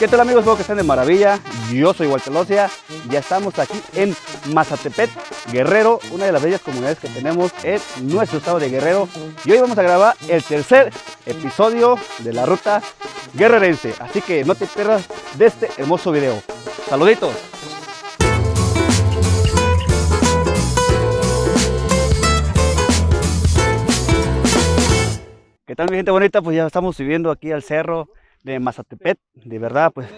¿Qué tal amigos? Espero que estén de maravilla. Yo soy Walter Locia. Ya estamos aquí en Mazatepec, Guerrero, una de las bellas comunidades que tenemos en nuestro estado de Guerrero. Y hoy vamos a grabar el tercer episodio de la ruta guerrerense. Así que no te pierdas de este hermoso video. Saluditos. ¿Qué tal mi gente bonita? Pues ya estamos subiendo aquí al cerro de Mazatepec. De verdad, pues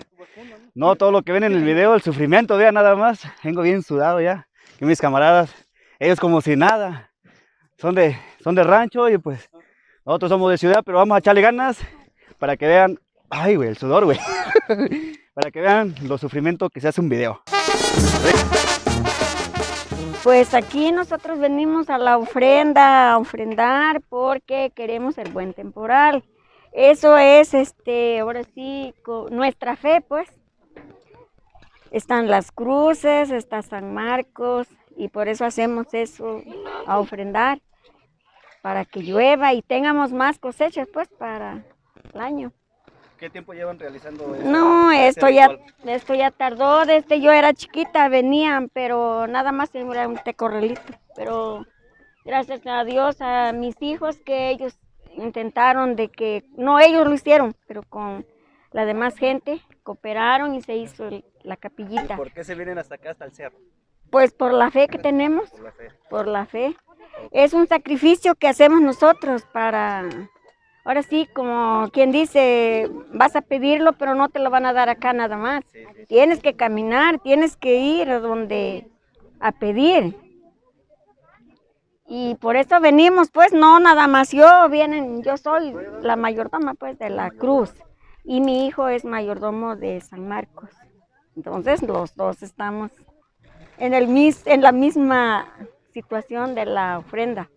no todo lo que ven en el video, el sufrimiento, vean nada más. Vengo bien sudado ya. Y mis camaradas, ellos como si nada. Son de rancho y pues nosotros somos de ciudad, pero vamos a echarle ganas para que vean. Ay, güey, el sudor, güey. Para que vean los sufrimientos que se hace un video. Pues aquí nosotros venimos a la ofrenda, a ofrendar porque queremos el buen temporal. Eso es, ahora sí, nuestra fe, pues. Están las cruces, está San Marcos y por eso hacemos eso, a ofrendar, para que llueva y tengamos más cosechas, pues, para el año. ¿Qué tiempo llevan realizando esto? No, esto ya tardó, desde yo era chiquita venían, pero nada más era un tecorrelito. Pero gracias a Dios, a mis hijos que ellos intentaron de que, no ellos lo hicieron, pero con la demás gente cooperaron y se hizo la capillita. ¿Por qué se vienen hasta acá, hasta el cerro? Pues por la fe que tenemos, Por la fe. por la fe. Es un sacrificio que hacemos nosotros para... Ahora sí, como quien dice, vas a pedirlo, pero no te lo van a dar acá nada más. Sí. Tienes que caminar, tienes que ir a pedir. Y por eso venimos, pues, no nada más yo soy la mayordoma, pues, de la cruz. Y mi hijo es mayordomo de San Marcos. Entonces, los dos estamos en la misma situación de la ofrenda.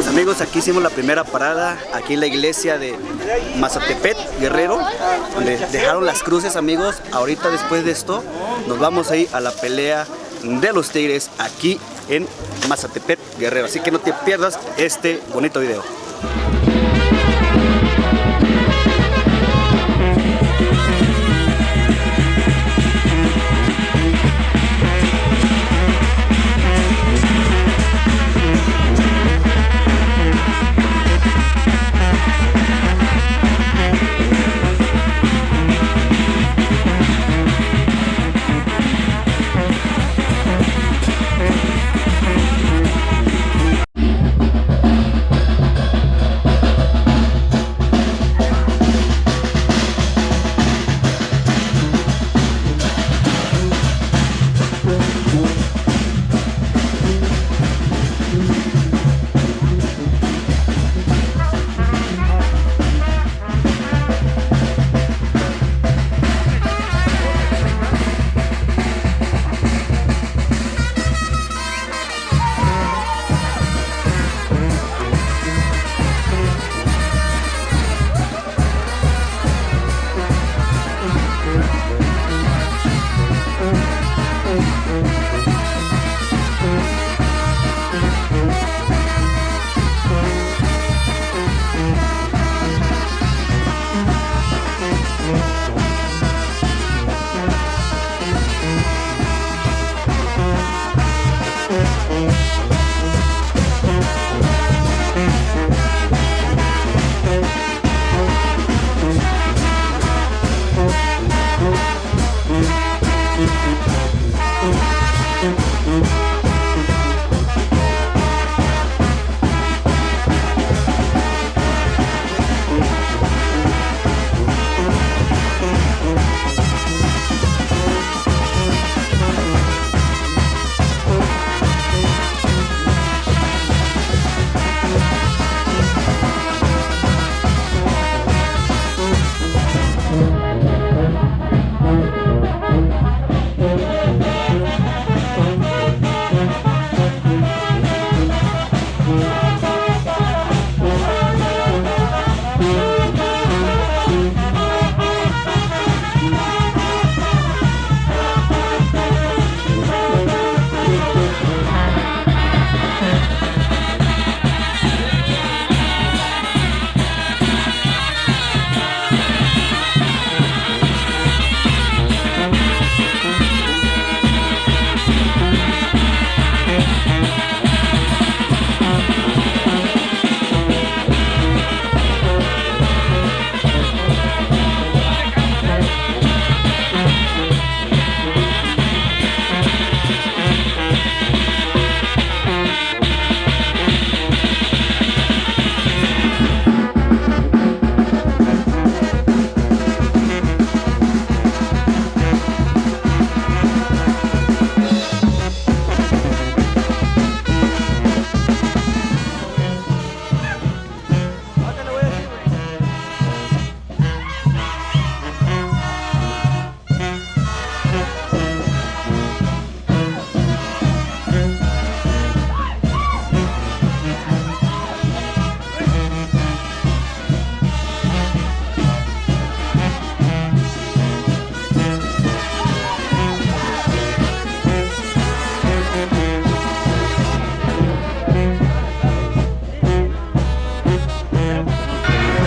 Amigos, aquí hicimos la primera parada, aquí en la iglesia de Mazatepet, Guerrero, donde dejaron las cruces, amigos. Ahorita después de esto nos vamos a ir a la pelea de los tigres aquí en Mazatepet, Guerrero. Así que no te pierdas este bonito video.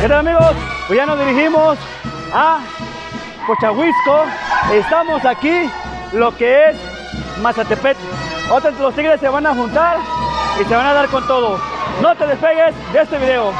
¿Qué tal, amigos? Pues ya nos dirigimos a Cochahuisco. Estamos aquí, lo que es Mazatepet. Otros los tigres se van a juntar y se van a dar con todo. No te despegues de este video.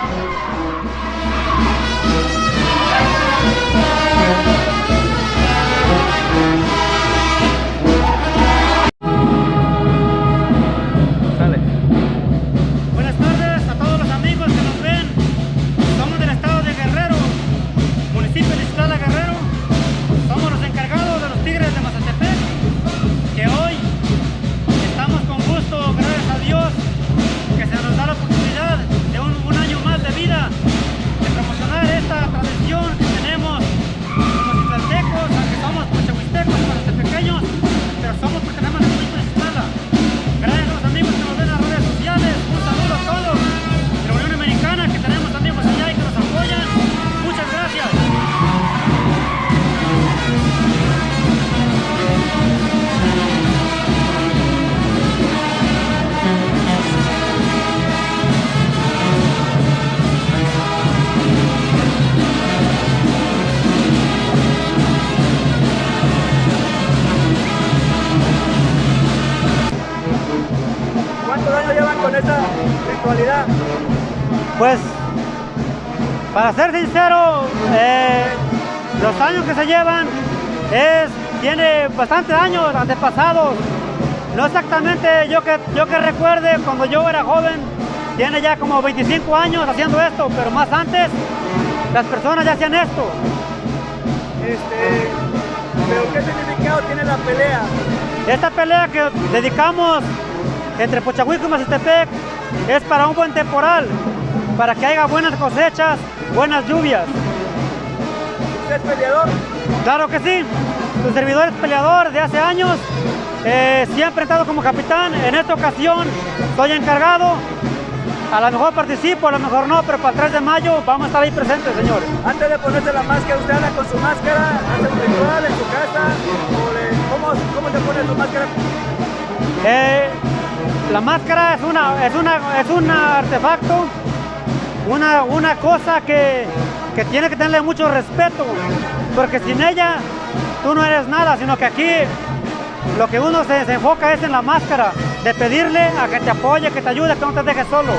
Pues, para ser sincero, los años que se llevan tiene bastantes años antepasados. No exactamente yo que recuerde cuando yo era joven, tiene ya como 25 años haciendo esto, pero más antes las personas ya hacían esto. ¿Pero qué significado tiene la pelea? Esta pelea que dedicamos entre Pochahuisco y Mazatepec es para un buen temporal, para que haya buenas cosechas, buenas lluvias. ¿Usted es peleador? Claro que sí, su servidor es peleador de hace años, siempre he estado como capitán. En esta ocasión soy encargado, a lo mejor participo, a lo mejor no, pero para el 3 de mayo vamos a estar ahí presentes, señores. Antes de ponerse la máscara, ¿usted anda con su máscara? ¿Hace un ritual en su casa? ¿Cómo se pone su máscara? La máscara es un artefacto, una cosa que tiene que tenerle mucho respeto, porque sin ella tú no eres nada, sino que aquí lo que uno se enfoca es en la máscara, de pedirle a que te apoye, que te ayude, que no te dejes solo.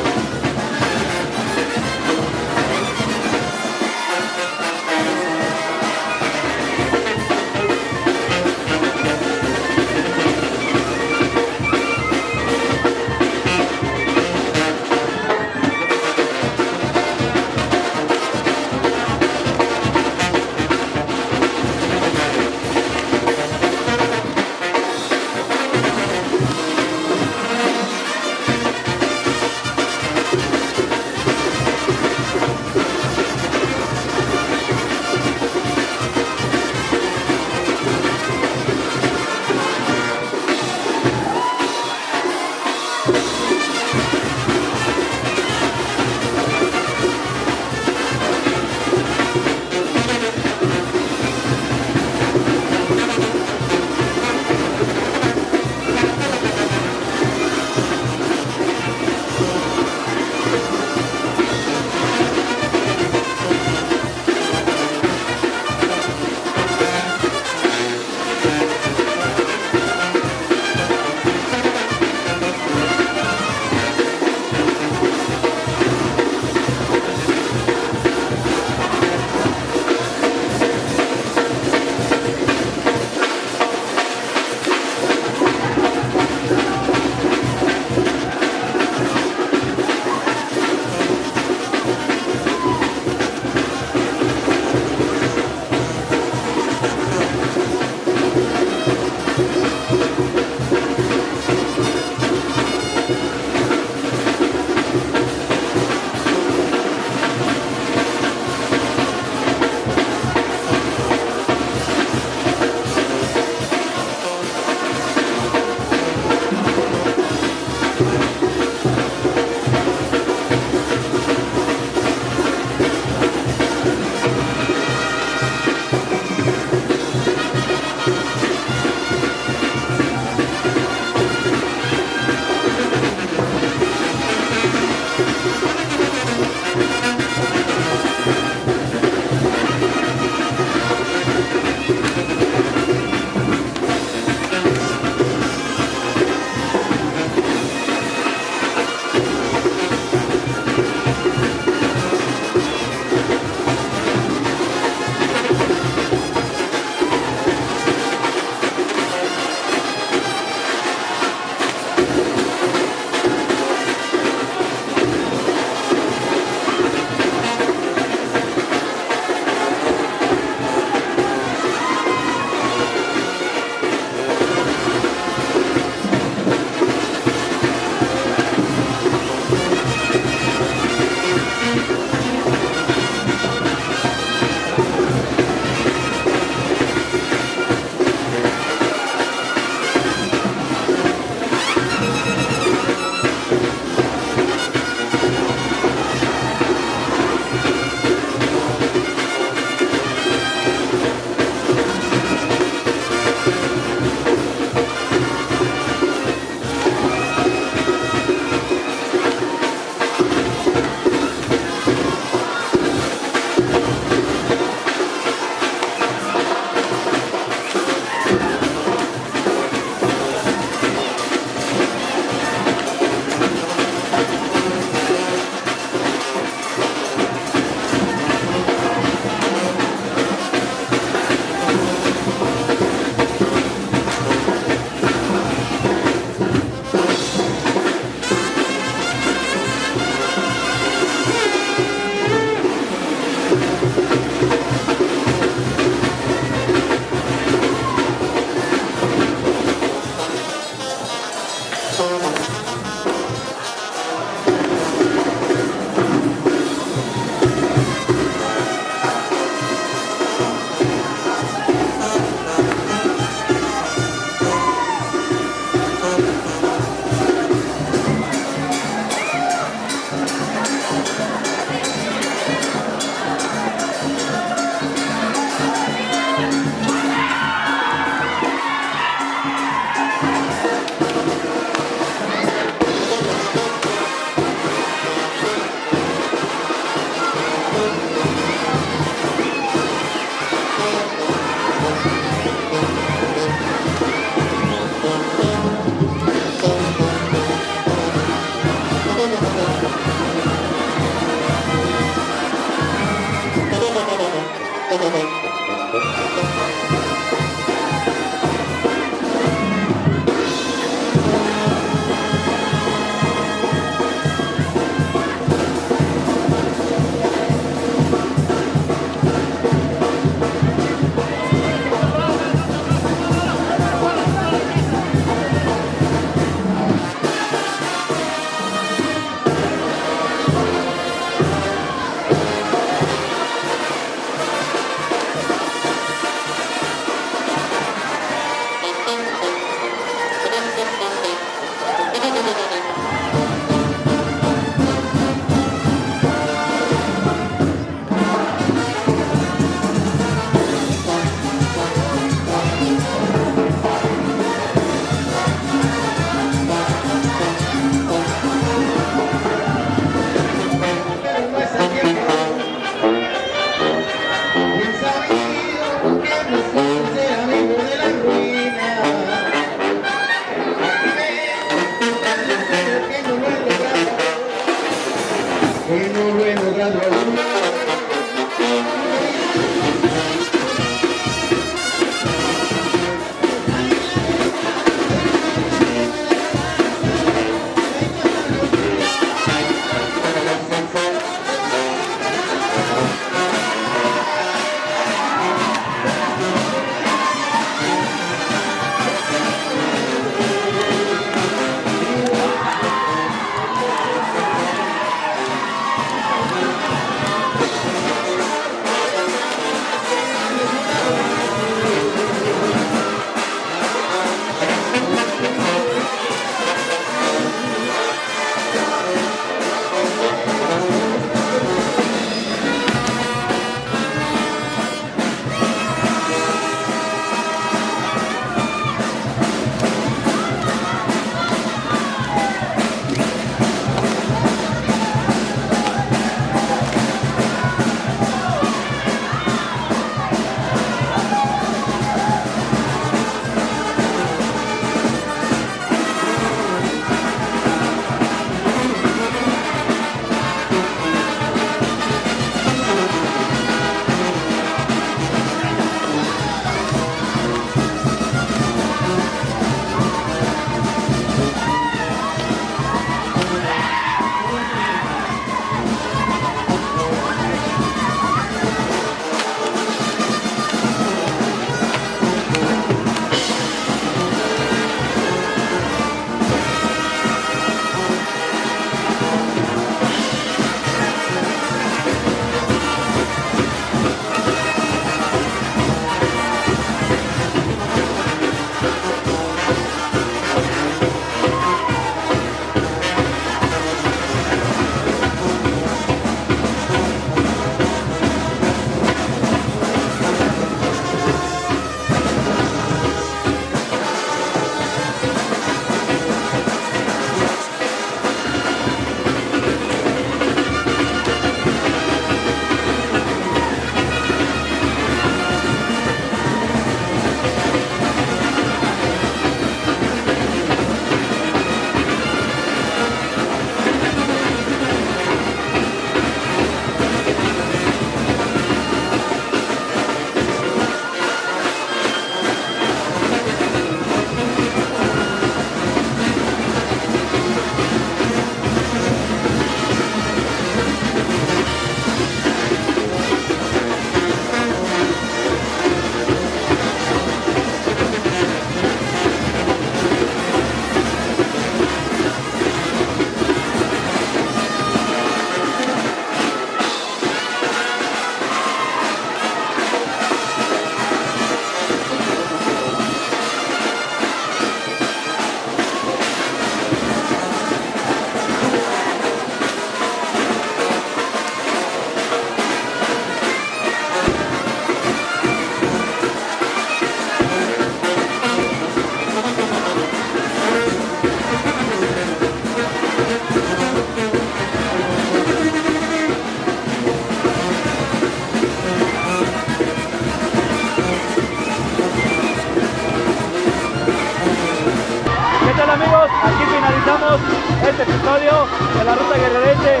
terminamos este episodio de la Ruta Guerrerense.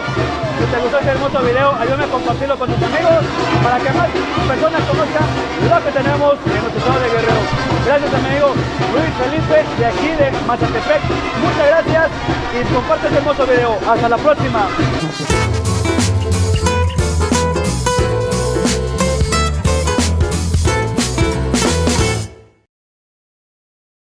Si te gustó este hermoso video, ayúdame a compartirlo con tus amigos para que más personas conozcan lo que tenemos en nuestro estado de Guerrero. Gracias a mi amigo Luis Felipe de aquí de Mazatepec. Muchas gracias y comparte este hermoso video. Hasta la próxima.